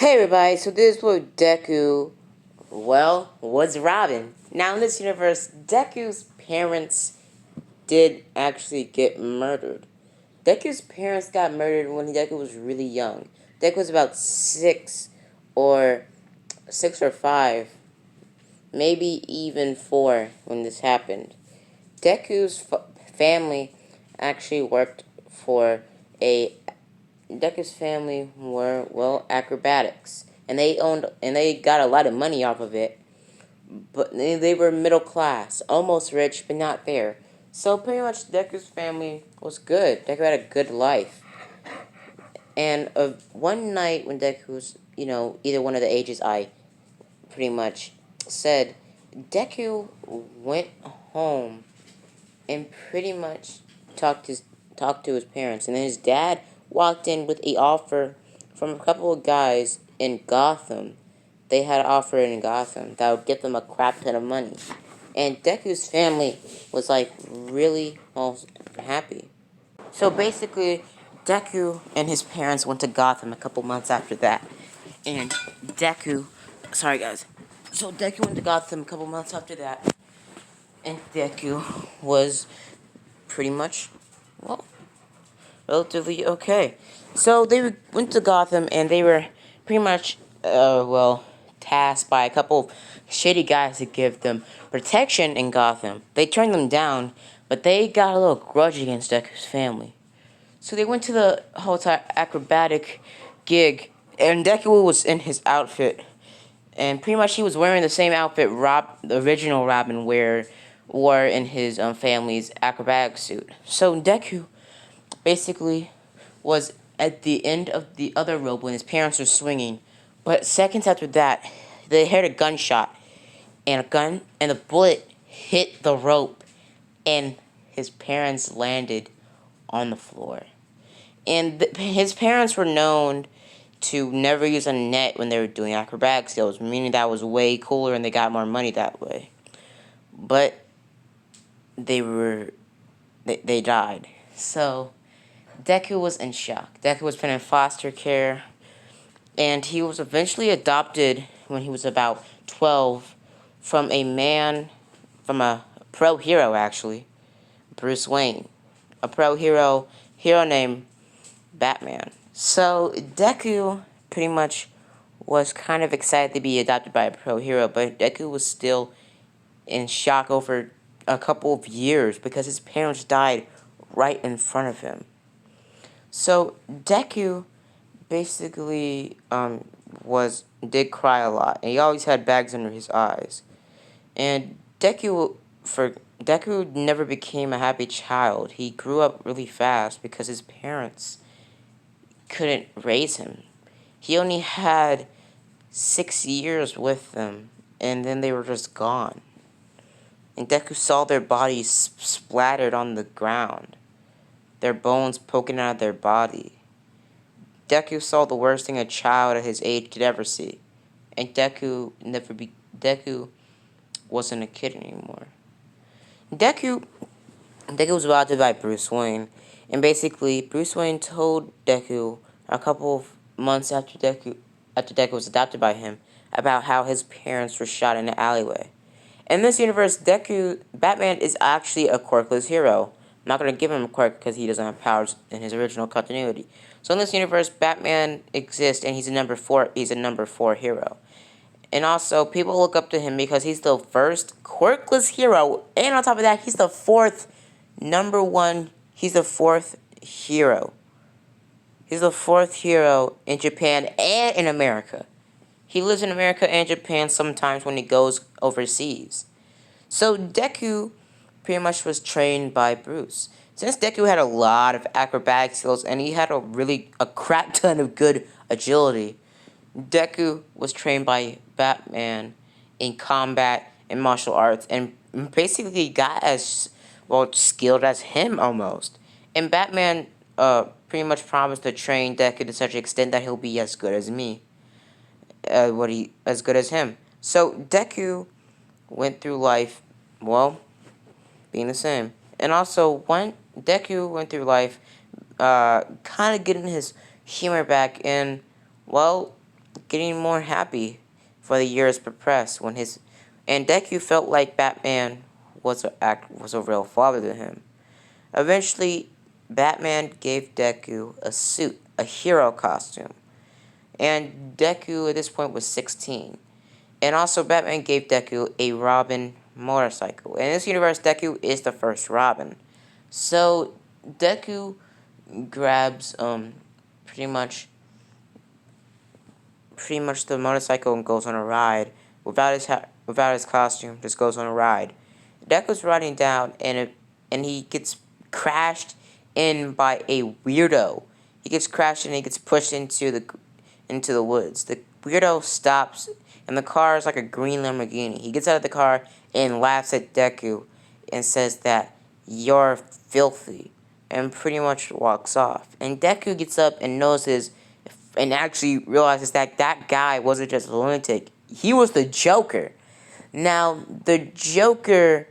Hey everybody, so this is what Deku, was Robin. Now in this universe, Deku's parents did actually get murdered. Deku's parents got murdered when Deku was really young. Deku was about or 6 or 5, maybe even 4 when this happened. Deku's family actually worked for a Decker's family were acrobatics, and they got a lot of money off of it. But they were middle class, almost rich, but not there. So pretty much Decker's family was good. Decker had a good life. And one night when Decker was, either one of the ages I pretty much said, Deku went home and pretty much talked to his parents, and then his dad walked in with an offer from a couple of guys in Gotham. They had an offer in Gotham that would get them a crap ton of money, and Deku's family was like really happy. So basically, Deku and his parents went to Gotham a couple months after that, and Deku, sorry guys, so Deku went to Gotham a couple months after that, and Deku was pretty much, well, relatively okay. So they went to Gotham and they were pretty much, tasked by a couple of shady guys to give them protection in Gotham. They turned them down, but they got a little grudge against Deku's family. So they went to the hotel acrobatic gig, and Deku was in his outfit. And pretty much he was wearing the same outfit the original Robin wore in his family's acrobatic suit. So Deku basically was at the end of the other rope when his parents were swinging. But seconds after that, they heard a gunshot, and the bullet hit the rope, and his parents landed on the floor. And his parents were known to never use a net when they were doing acrobatic skills, meaning that was way cooler and they got more money that way. But they died. So Deku was in shock. Deku was put in foster care, and he was eventually adopted when he was about 12 from a pro hero actually, Bruce Wayne, a pro hero named Batman. So Deku pretty much was kind of excited to be adopted by a pro hero, but Deku was still in shock over a couple of years because his parents died right in front of him. So Deku basically did cry a lot, and he always had bags under his eyes. And Deku never became a happy child. He grew up really fast because his parents couldn't raise him. He only had 6 years with them, and then they were just gone. And Deku saw their bodies splattered on the ground, their bones poking out of their body. Deku saw the worst thing a child at his age could ever see, and Deku wasn't a kid anymore. Deku was adopted by Bruce Wayne, and basically Bruce Wayne told Deku a couple of months after Deku was adopted by him about how his parents were shot in an alleyway. In this universe, Batman is actually a quirkless hero. I'm not going to give him a quirk because he doesn't have powers in his original continuity. So in this universe, Batman exists, and he's a number 4 hero. And also, people look up to him because he's the first quirkless hero, and on top of that, he's the fourth hero. He's the fourth hero in Japan and in America. He lives in America and Japan sometimes when he goes overseas. So Deku pretty much was trained by Bruce. Since Deku had a lot of acrobatic skills and he had a crap ton of good agility, Deku was trained by Batman in combat and martial arts and basically got as skilled as him almost. And Batman pretty much promised to train Deku to such an extent that he'll be as good as me. As good as him. So Deku went through life, being the same. And also, Deku went through life, kind of getting his humor back in, getting more happy for the years progressed when his and Deku felt like Batman was a real father to him. Eventually, Batman gave Deku a suit, a hero costume, and Deku at this point was 16. And also, Batman gave Deku a Robin motorcycle. In this universe, Deku is the first Robin. So Deku grabs pretty much the motorcycle and goes on a ride without his costume. Just goes on a ride. Deku's riding down and he gets crashed in by a weirdo. He gets crashed and he gets pushed into the woods. The weirdo stops and the car is like a green Lamborghini. He gets out of the car and laughs at Deku and says that you're filthy and pretty much walks off. And Deku gets up and notices and actually realizes that that guy wasn't just a lunatic. He was the Joker. Now, the Joker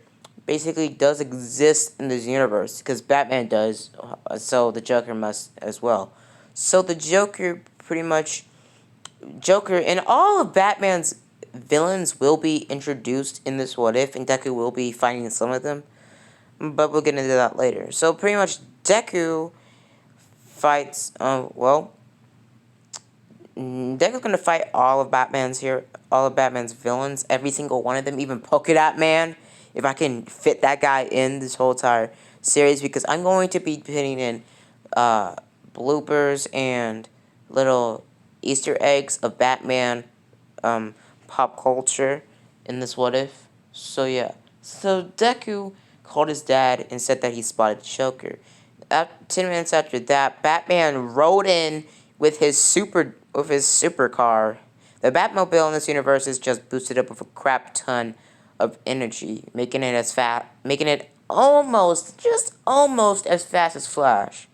basically does exist in this universe because Batman does, so the Joker must as well. So the Joker pretty much Joker and all of Batman's villains will be introduced in this What If, and Deku will be fighting some of them, but we'll get into that later. So pretty much Deku fights, Deku's gonna fight all of Batman's villains, every single one of them, even Polka Dot Man, if I can fit that guy in this whole entire series, because I'm going to be putting in bloopers and little Easter eggs of Batman pop culture in this What If. So yeah. So Deku called his dad and said that he spotted the Joker. 10 minutes after that, Batman rode in with his supercar. The Batmobile in this universe is just boosted up with a crap ton of energy, making it almost as fast as Flash.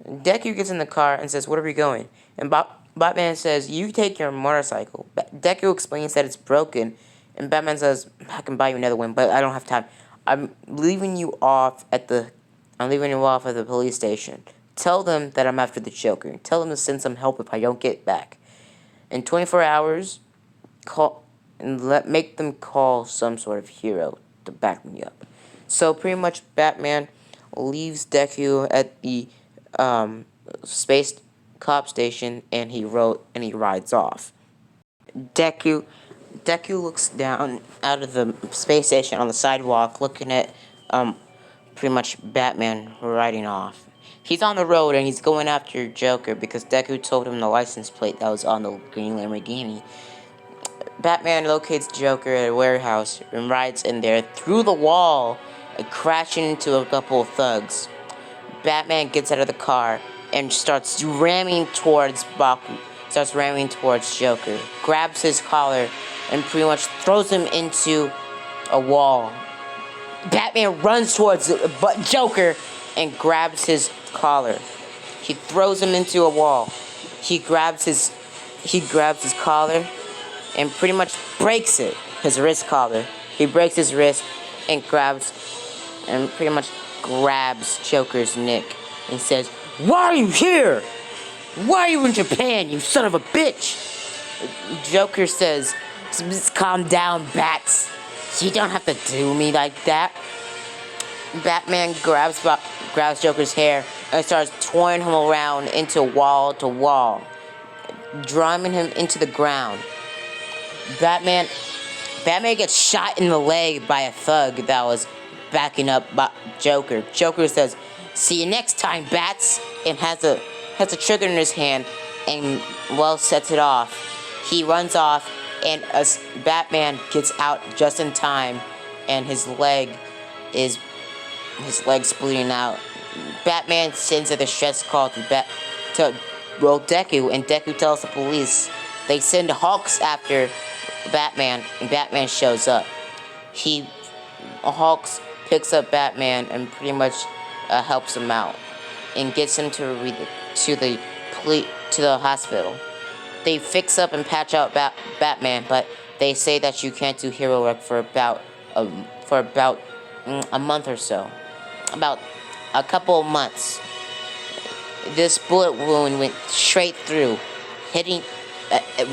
Deku gets in the car and says, "Where are we going?" And Batman says, "You take your motorcycle." Deku explains that it's broken, and Batman says, "I can buy you another one, but I don't have time. I'm leaving you off at the police station. Tell them that I'm after the Joker. Tell them to send some help if I don't get back. In 24 hours, make them call some sort of hero to back me up." So pretty much Batman leaves Deku at the space cop station and he rides off. Deku looks down out of the space station on the sidewalk looking at pretty much Batman riding off. He's on the road and he's going after Joker because Deku told him the license plate that was on the green Lamborghini. Batman locates Joker at a warehouse and rides in there through the wall, crashing into a couple of thugs. Batman gets out of the car and starts ramming towards Joker, grabs his collar, and pretty much throws him into a wall. Batman runs towards Joker and grabs his collar. He throws him into a wall. He grabs his collar and pretty much breaks it. His wrist collar. He breaks his wrist and pretty much grabs Joker's neck and says, "Why are you here? Why are you in Japan, you son of a bitch?" Joker says, "Calm down, Bats. You don't have to do me like that." Batman grabs Joker's hair and starts twirling him around into wall to wall, driving him into the ground. Batman gets shot in the leg by a thug that was backing up Joker. Joker says, "See you next time, Bats," and has a trigger in his hand and sets it off. He runs off and Batman gets out just in time and his leg's bleeding out. Batman sends a distress call to Deku, and Deku tells the police. They send Hawks after Batman, and Batman shows up. Hawks picks up Batman and pretty much helps him out and gets him to the hospital. They fix up and patch out Batman, but they say that you can't do hero work for about a month or so, about a couple of months. This bullet wound went straight through, hitting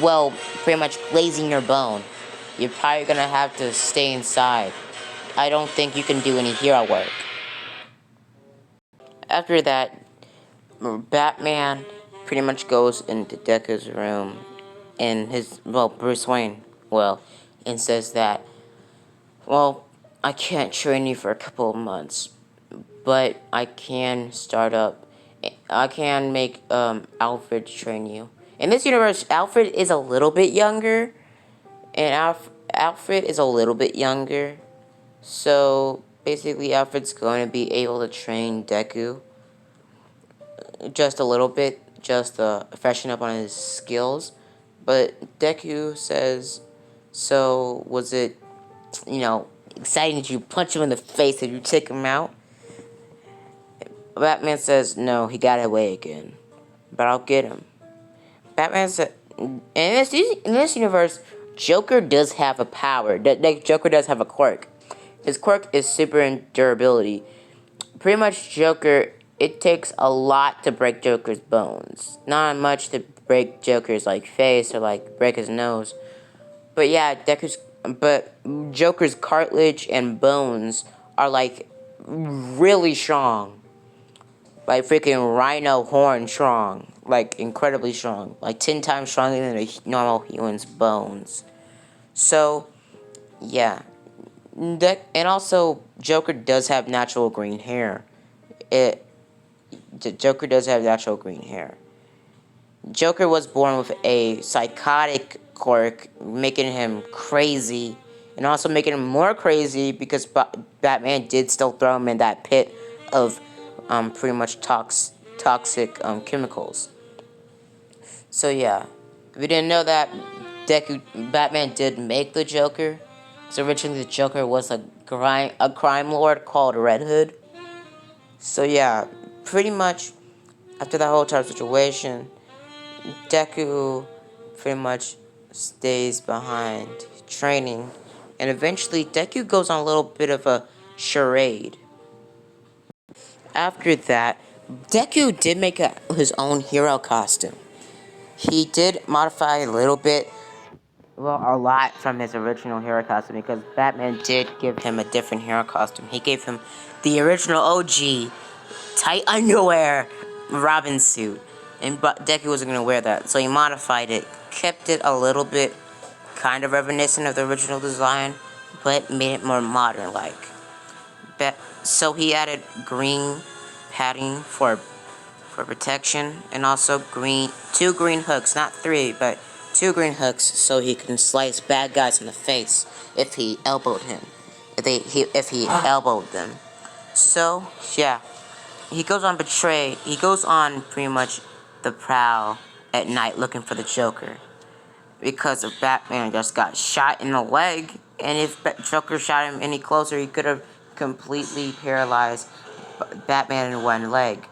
well, pretty much glazing your bone. You're probably gonna have to stay inside. I don't think you can do any hero work. After that, Batman pretty much goes into Deku's room, and Bruce Wayne, and says that, well, I can't train you for a couple of months, but I can I can make Alfred train you. In this universe, Alfred is a little bit younger, and Alfred is a little bit younger, so basically Alfred's going to be able to train Deku just a little bit, just to freshen up on his skills. But Deku says, so was it, exciting that you punch him in the face and you take him out? Batman says, no, he got away again. But I'll get him. Batman said, in this universe, Joker does have a power. Joker does have a quirk. His quirk is super endurability. Pretty much Joker, it takes a lot to break Joker's bones. Not much to break Joker's face or break his nose. But yeah, but Joker's cartilage and bones are really strong. Like freaking rhino horn strong. Incredibly strong. 10 times stronger than a normal human's bones. So, yeah. And also, Joker does have natural green hair. Joker does have natural green hair. Joker was born with a psychotic quirk, making him crazy, and also making him more crazy because Batman did still throw him in that pit of pretty much toxic chemicals. So yeah, if you didn't know that, Batman did make the Joker. So originally the Joker was a crime lord called Red Hood. So yeah, pretty much after that whole entire situation, Deku pretty much stays behind training, and eventually Deku goes on a little bit of a charade. After that, Deku did make his own hero costume. He did modify a little bit, a lot from his original hero costume because Batman did give him a different hero costume. He gave him the original OG tight underwear Robin suit, and Deku wasn't going to wear that, so he modified it, kept it a little bit kind of reminiscent of the original design, but made it more modern-like. So he added green padding for protection, and also two green hooks, not 3, but 2 green hooks, so he can slice bad guys in the face if he elbowed him, if he elbowed them. So yeah, he goes on pretty much the prowl at night looking for the Joker, because if Batman just got shot in the leg, and if Joker shot him any closer, he could have completely paralyzed Batman in one leg.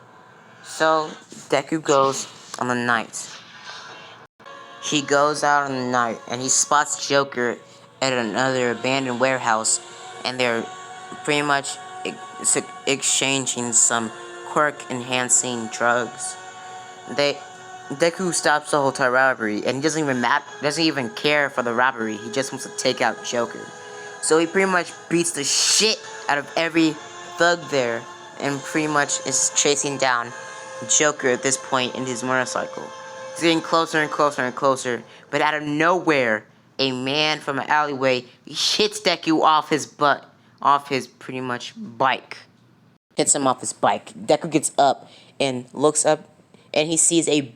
So Deku goes on the night. He goes out on the night and he spots Joker at another abandoned warehouse, and they're pretty much exchanging some quirk-enhancing drugs. Deku stops the whole entire robbery, and he doesn't even care for the robbery. He just wants to take out Joker. So he pretty much beats the shit out of every thug there, and pretty much is chasing down Joker at this point in his motorcycle. He's getting closer and closer and closer, but out of nowhere, a man from an alleyway hits Deku off his pretty much bike. Hits him off his bike. Deku gets up and looks up, and he sees a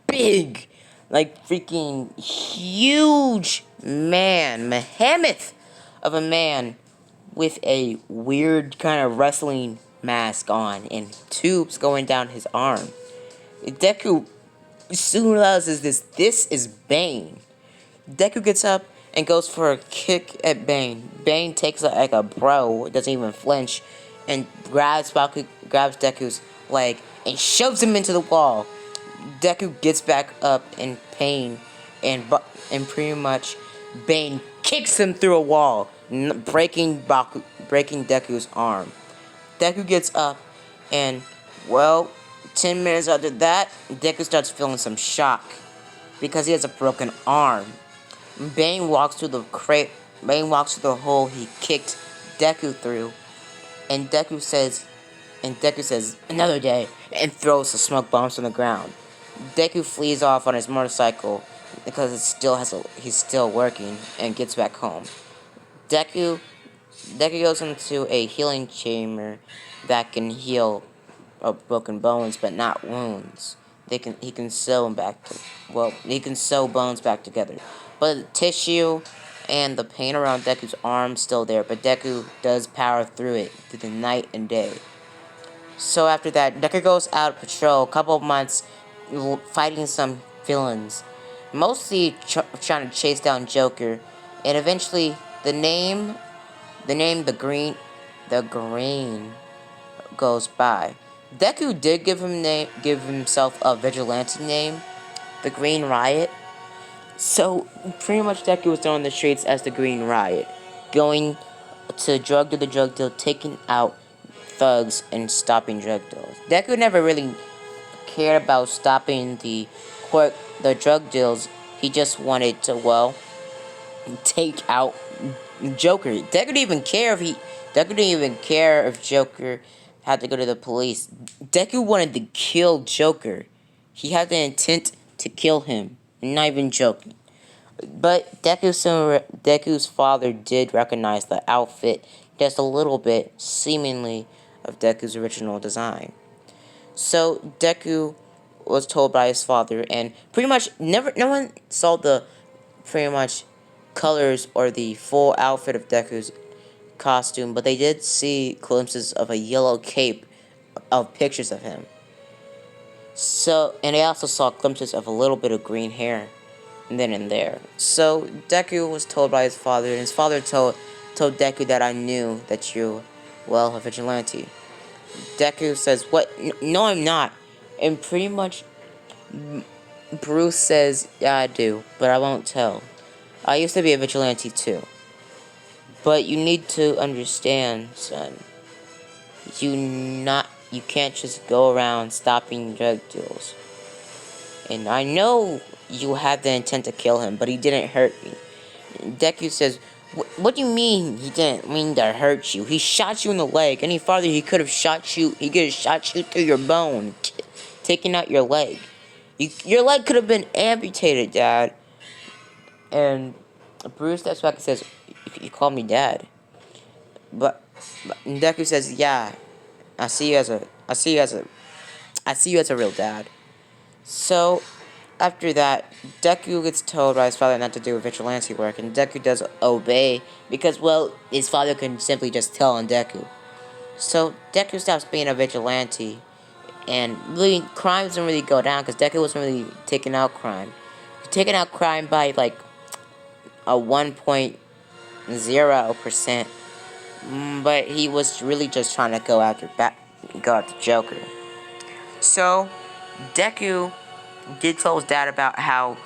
big, freaking huge man, behemoth of a man with a weird kind of wrestling mask on and tubes going down his arm. Deku soon realizes this is Bane. Deku gets up and goes for a kick at Bane. Bane takes it like a bro, doesn't even flinch, and grabs Deku's leg and shoves him into the wall. Deku gets back up in pain, and pretty much Bane kicks him through a wall, breaking Deku's arm. Deku gets up, and 10 minutes after that, Deku starts feeling some shock. because he has a broken arm. Bane walks through the crate. Bane walks through the hole he kicked Deku through, and Deku says, "Another day," and throws the smoke bombs on the ground. Deku flees off on his motorcycle because he's still working, and gets back home. Deku Deku goes into a healing chamber that can heal broken bones, but not wounds. He can sew them back to he can sew bones back together. But the tissue and the pain around Deku's arm still there, but Deku does power through it through the night and day. So after that, Deku goes out patrol a couple of months fighting some villains, mostly trying to chase down Joker, and eventually the green goes by. Deku did give himself a vigilante name, the Green Riot. So pretty much Deku was thrown in the streets as the Green Riot, going to the drug deal, taking out thugs and stopping drug deals. Deku never really cared about stopping the drug deals. He just wanted to take out Joker. Deku didn't even care if Joker had to go to the police. Deku wanted to kill Joker. He had the intent to kill him. I'm not even joking. But Deku's father did recognize the outfit just a little bit, seemingly, of Deku's original design. So Deku was told by his father, and pretty much no one saw the pretty much colors or the full outfit of Deku's costume, but they did see glimpses of a yellow cape of pictures of him. So, and they also saw glimpses of a little bit of green hair then and there. So Deku was told by his father, and his father told Deku that I knew that you, a vigilante. Deku says, "What? No, I'm not." And pretty much Bruce says, "Yeah, I do, but I won't tell. I used to be a vigilante too. But you need to understand, son. You can't just go around stopping drug deals. And I know you had the intent to kill him, but he didn't hurt me." Deku says, "What do you mean he didn't mean to hurt you? He shot you in the leg. Any farther, he could have shot you through your bone, taking out your leg. Your leg could have been amputated, Dad." And Bruce steps back and says, "You call me Dad." But Deku says, "Yeah, I see you as a real dad." So after that, Deku gets told by his father not to do vigilante work, and Deku does obey because, his father can simply just tell on Deku. So Deku stops being a vigilante, and really, crime doesn't really go down because Deku wasn't really taking out crime. He's taking out crime by like a 1.0%, but he was really just trying to go after Joker. So Deku did tell his dad about how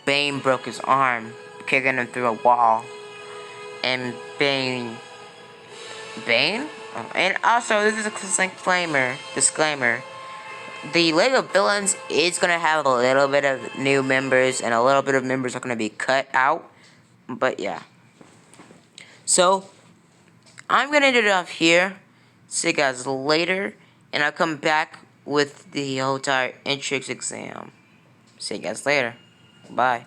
Bane broke his arm, kicking him through a wall. And Bane? Oh, and also, this is a disclaimer. The Lego Villains is going to have a little bit of new members, and a little bit of members are going to be cut out. But yeah. So, I'm going to end it off here. See you guys later. And I'll come back with the whole entire entrance exam. See you guys later. Bye.